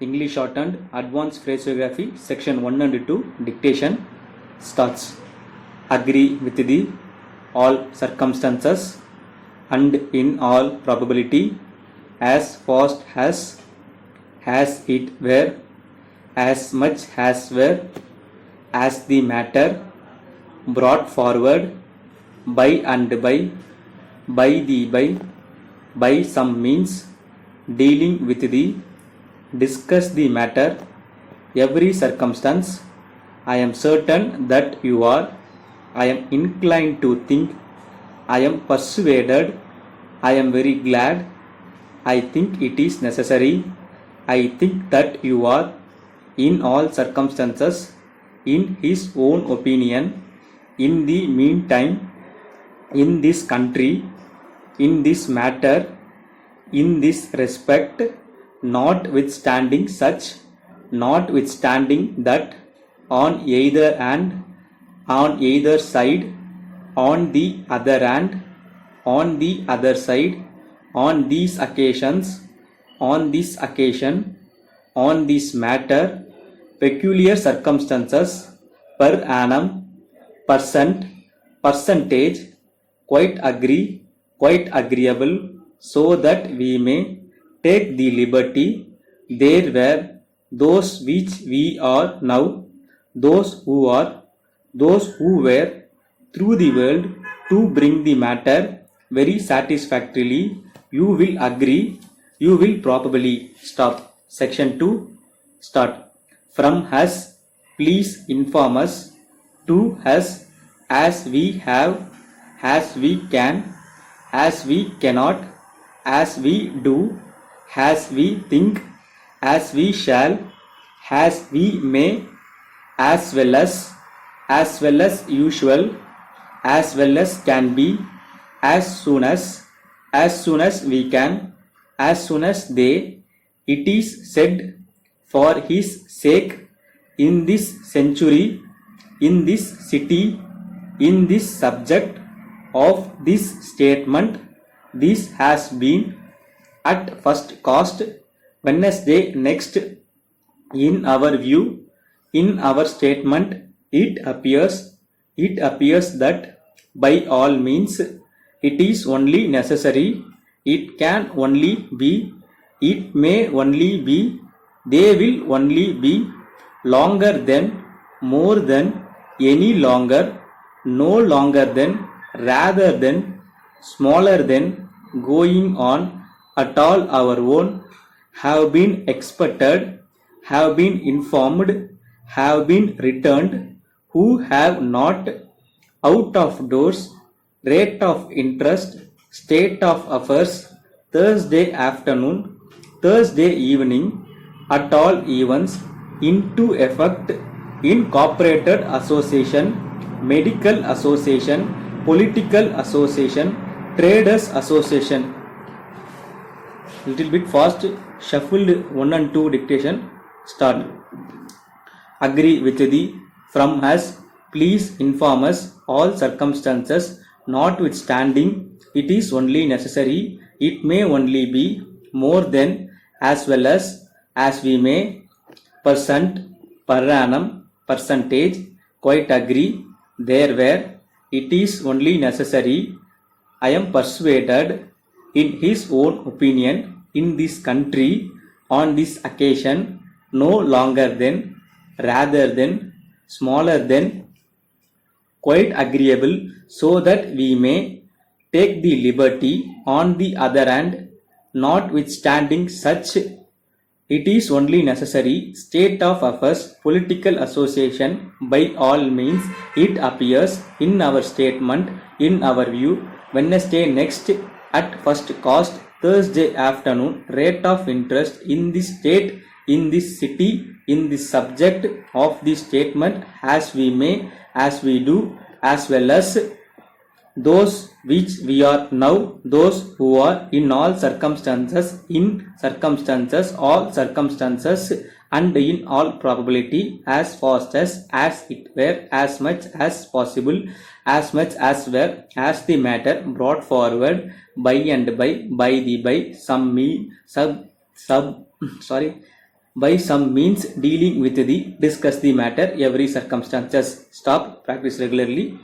English Shorthand Advanced Phraseography Section 1 and 2 Dictation starts. Agree with the all circumstances and in all probability, as fast as it were, as much as were, as the matter, brought forward, by and by some means, dealing with the, discuss the matter, every circumstance. I am certain that you are, I am inclined to think, I am persuaded, I am very glad, I think it is necessary, I think that you are, in all circumstances, in his own opinion, in the meantime, in this country, in this matter, in this respect, notwithstanding such, notwithstanding that, on either hand, on either side, on the other hand, on the other side, on these occasions, on this occasion, on this matter, peculiar circumstances, per annum, percent, percentage, quite agree, quite agreeable, so that we may take the liberty, there were those which we are now, those who are, those who were, through the world, to bring the matter very satisfactorily. You will agree, you will probably stop. Section 2 start. From us, please inform us. To us, as we have, as we can, as we cannot, as we do, as we think, as we shall, as we may, as well as usual, as well as can be, as soon as we can, as soon as they, it is said, for his sake, in this century, in this city, in this subject of this statement, this has been, at first cost, Wednesday next, in our view, in our statement, it appears that by all means, it is only necessary, it can only be, it may only be, they will only be, longer than, more than, any longer, no longer than, rather than, smaller than, going on, at all our own, have been expected, have been informed, have been returned, who have not, out of doors, rate of interest, state of affairs, Thursday afternoon, Thursday evening, at all events, into effect, incorporated association, medical association, political association, traders association. Little bit fast, shuffled 1 and 2 dictation, start. Agree with the, from us, please inform us, all circumstances, notwithstanding, it is only necessary, it may only be, more than, as well as we may, percent, per annum, percentage, quite agree, there were, it is only necessary, I am persuaded, in his own opinion, in this country, on this occasion, no longer than, rather than, smaller than, quite agreeable, so that we may take the liberty, on the other hand, notwithstanding such, it is only necessary, state of affairs, political association, by all means, it appears, in our statement, in our view, Wednesday next, at first cost, Thursday afternoon, rate of interest, in this state, in this city, in this subject of this statement, as we may, as we do, as well as those which we are now, those who are, in all circumstances, all circumstances, and in all probability, as fast as it were, as much as possible, as much as were, as the matter, brought forward, by and by some By some means dealing with the, discuss the matter, every circumstances. Stop, practice regularly.